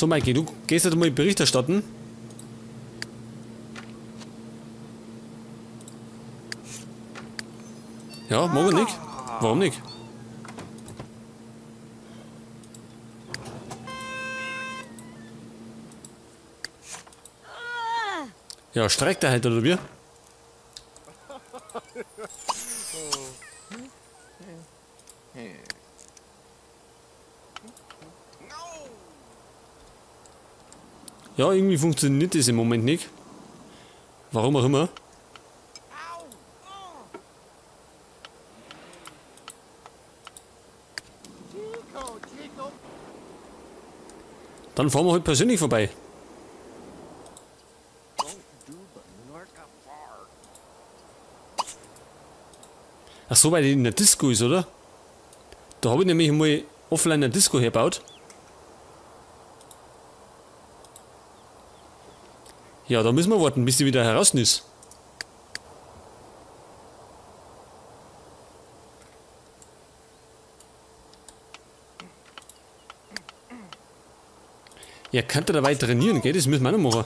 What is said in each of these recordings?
So, Mikey, du gehst halt mal Bericht erstatten. Ja, machen wir nicht. Warum nicht? Ja, streikt er halt, oder wie? Ja, irgendwie funktioniert das im Moment nicht. Warum auch immer. Dann fahren wir halt persönlich vorbei. Ach so, weil die in der Disco ist, oder? Da habe ich nämlich mal offline eine Disco hergebaut. Ja, da müssen wir warten, bis die wieder heraus ist. Ja, kann der dabei trainieren, gell? Das müssen wir auch noch machen.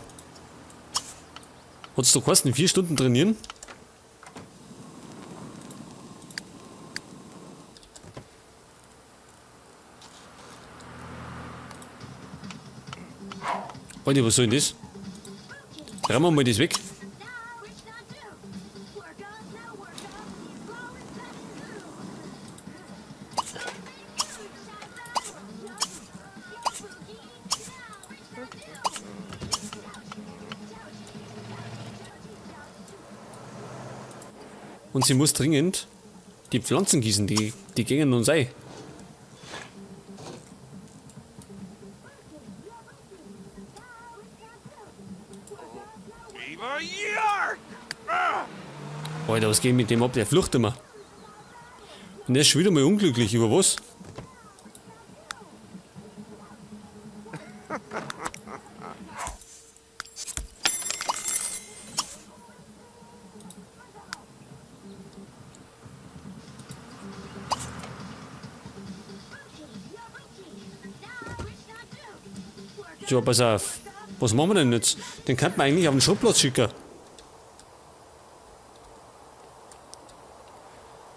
Hat's doch kosten, 4 Stunden trainieren? Alter, was soll denn das? Räumen wir mal das weg. Und sie muss dringend die Pflanzen gießen, die gehen uns ein. Alter, was geht mit dem ab? Der flucht immer. Und der ist schon wieder mal unglücklich. Über was? Ja, pass auf. Was machen wir denn jetzt? Den könnte man eigentlich auf den Schrottplatz schicken.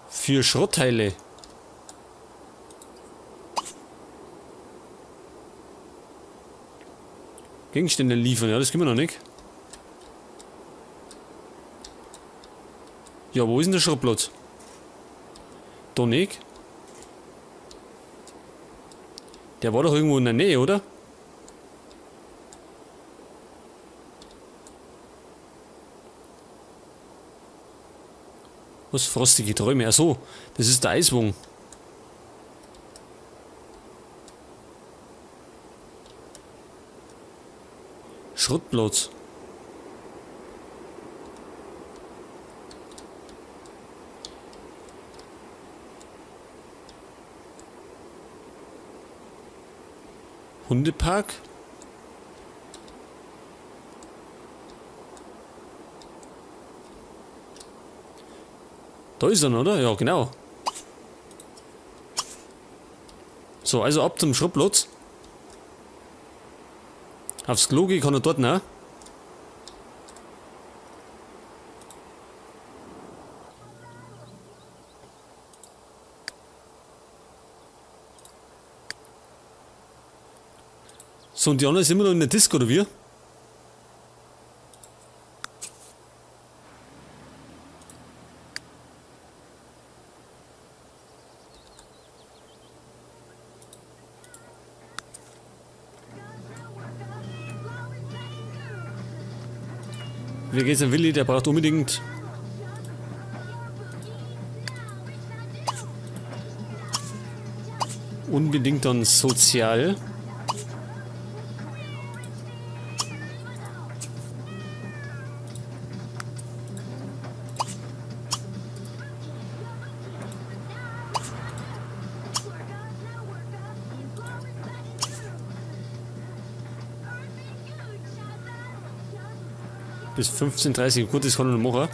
Für Schrottteile. Gegenstände liefern, ja, das können wir noch nicht. Ja, wo ist denn der Schrottplatz? Da nicht. Der war doch irgendwo in der Nähe, oder? Was, frostige Träume? Achso, das ist der Eiswagen. Schrottplatz. Hundepark? Da ist er, oder? Ja, genau. So, also ab zum Schrottplatz. Aufs Klo gehen kann er dort, ne? So, und die anderen sind immer noch in der Disco, oder wie? Wie geht's dem Willi? Der braucht unbedingt dann sozial. Bis 15:30 Uhr, gut, das kann ich noch machen.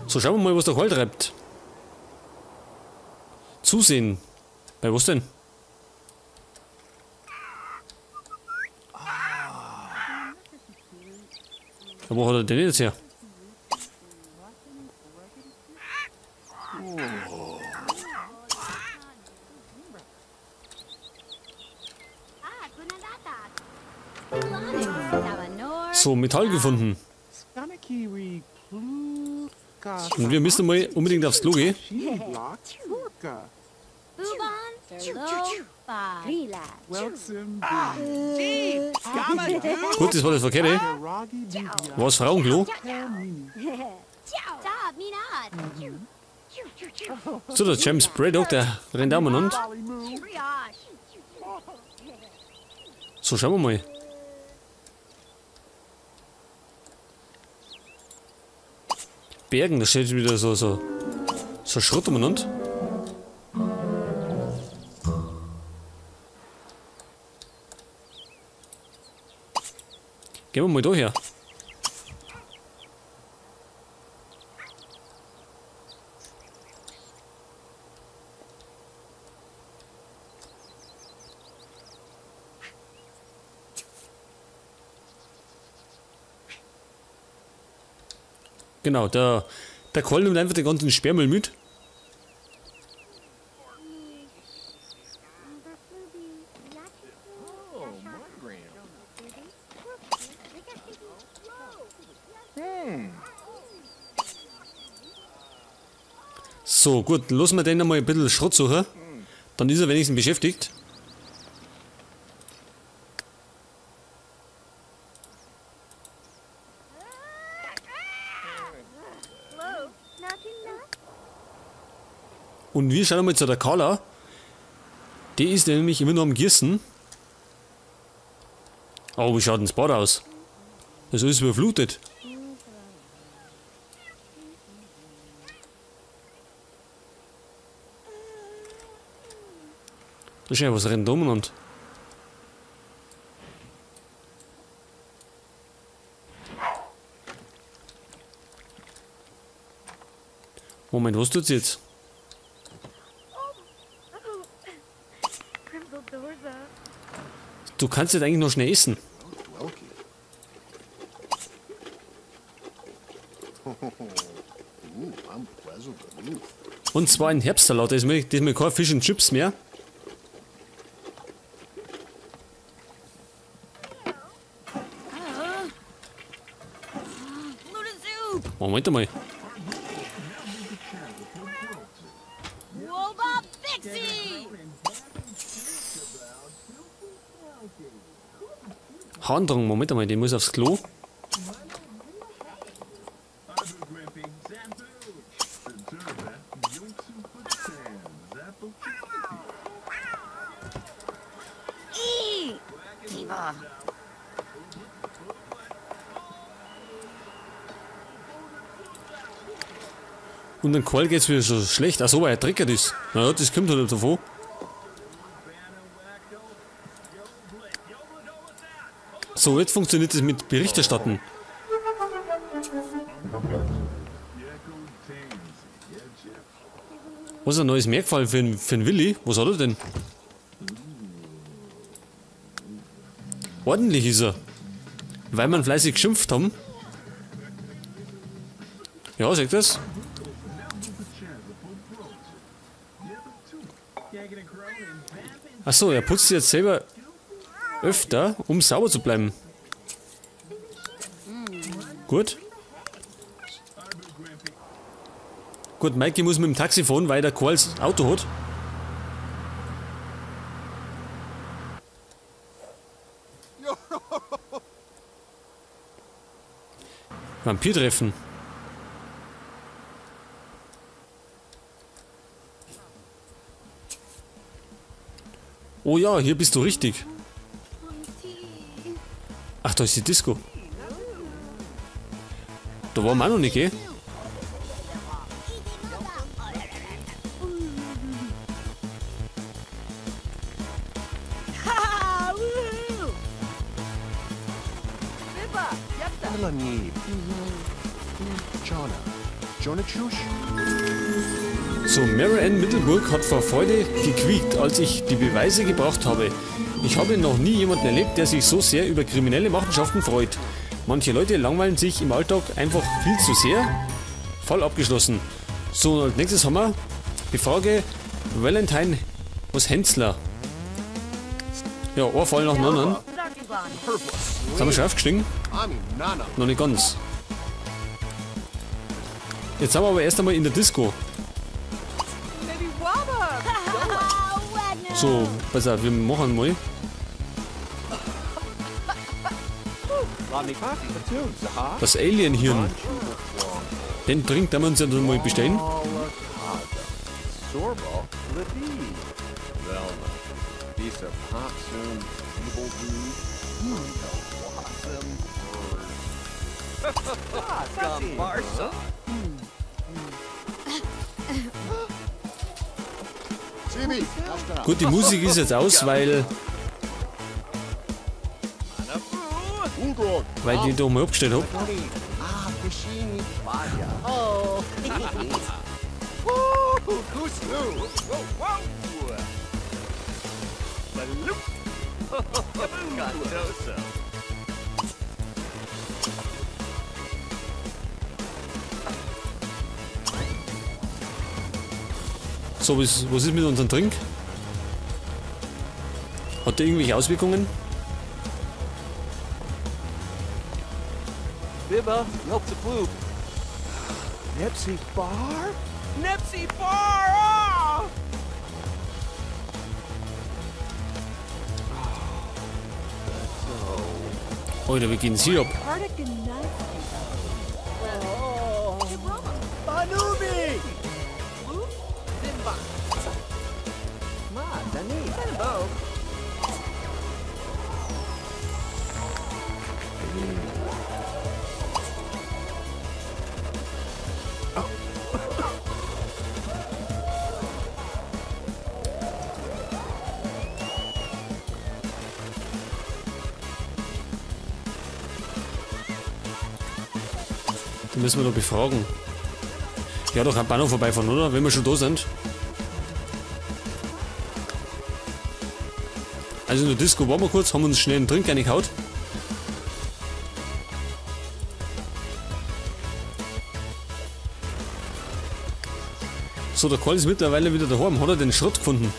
So, schauen wir mal, was der Karl treibt. Zusehen. Bei was denn? Aber wo hat er denn jetzt her? So, Metall gefunden. Und wir müssen mal unbedingt aufs Klo gehen. Gut, das war das Verkehrte. War das Frauenklo? So, der James Braddock, der rennt auch mal und. So, schauen wir mal. Bergen, da steht wieder so Schrott umeinander. Gehen wir mal da her. Genau, der Cole nimmt einfach den ganzen Sperrmüll mit. So, gut, lassen wir den einmal ein bisschen Schrott suchen. Dann ist er wenigstens beschäftigt. Und wir schauen mal zu der Carla. Die ist nämlich immer noch am Gießen. Oh, wie schaut denn das Bad aus? Das ist überflutet. Da ist ja was rennt um und. Moment, was tut's jetzt? Du kannst jetzt eigentlich noch schnell essen. Und zwar ein Herbstsalat, das ist mir kein Fish and Chips mehr. Moment mal. Harndrang, Moment mal, die muss aufs Klo. Und dann Cole geht's wieder so schlecht. Achso, weil er trickert ist. Naja, das kommt halt davon. So, jetzt funktioniert das mit Berichterstatten. Was ist ein neues Merkmal für den Willi? Was hat er denn? Ordentlich ist er. Weil wir fleißig geschimpft haben. Ja, seht ihr das? Achso, er putzt jetzt selber öfter, um sauber zu bleiben. Gut. Gut, Mikey muss mit dem Taxi fahren, weil der Cole das Auto hat. Vampir treffen. Oh ja, hier bist du richtig. Ach, da ist die Disco. Da waren wir auch noch nicht, gell? So, Mary Ann Mittelburg hat vor Freude gequiekt, als ich die Beweise gebracht habe. Ich habe noch nie jemanden erlebt, der sich so sehr über kriminelle Machenschaften freut. Manche Leute langweilen sich im Alltag einfach viel zu sehr. Voll abgeschlossen. So, und als nächstes haben wir die Frage Valentine was Hensler. Ja, ein Fall nach dem anderen. Jetzt haben wir schon aufgestiegen. Noch nicht ganz. Jetzt sind wir aber erst einmal in der Disco. So, pass auf, wir machen mal. Das Alien-Hirn. Den Drink, den wir uns ja dann mal bestellen. Gut, die Musik ist jetzt aus, weil ich die doch mal abgestellt habe. So, was ist mit unserem Trink? Hat der irgendwelche Auswirkungen? Bibba, Nipsey Blue. Nipsey Bar? Nipsey Bar! Alter, wir gehen sie ab. Banubi! Ma, Dani. Hello. Den müssen wir doch befragen. Ja, doch am Bahnhof vorbeifahren, oder? Wenn wir schon da sind. Also in der Disco waren wir kurz, haben uns schnell einen Drink reingehaut. So, der Karl ist mittlerweile wieder daheim. Hat er den Schrott gefunden?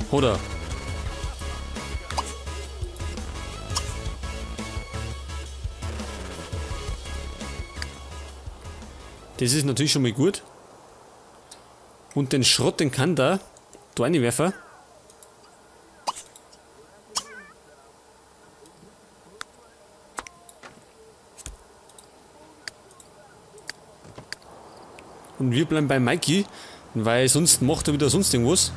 Hat er. Das ist natürlich schon mal gut. Und den Schrott, den kann da reinwerfen. Und wir bleiben bei Mikey, weil sonst macht er wieder sonst irgendwas.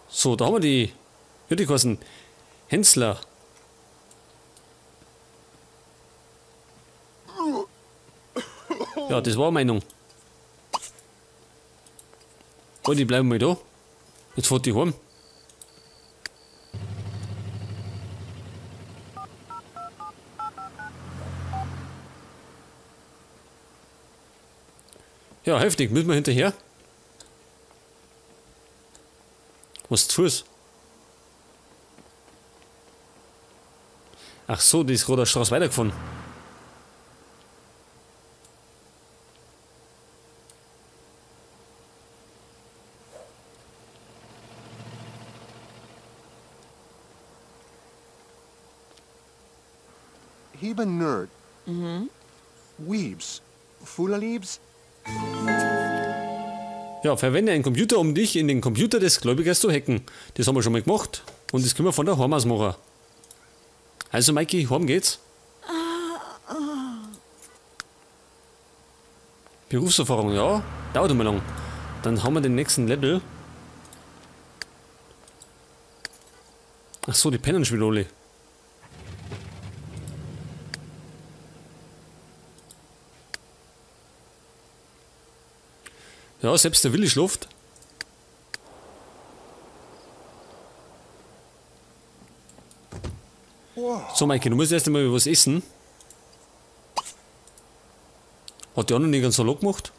So, da haben wir die, ja, die heißen Hensler. Ja, das war eine Meinung. Oh, die bleiben mal da. Jetzt fährt die heim. Ja, heftig. Müssen wir hinterher? Was tust? Ach so, die ist gerade eine Straße weitergefahren. He a nerd. Weebs. Fula Liebs. Ja, verwende einen Computer, um dich in den Computer des Gläubigers zu hacken. Das haben wir schon mal gemacht. Und das können wir von der Heim aus machen. Also, Mikey, heim geht's. Berufserfahrung, ja. Dauert immer lang. Dann haben wir den nächsten Level. Ach so, die pennen schon wieder alle. Ja, selbst der Willi schläft. So, Maike, du musst erst einmal was essen. Hat die anderen nicht ganz so gemacht?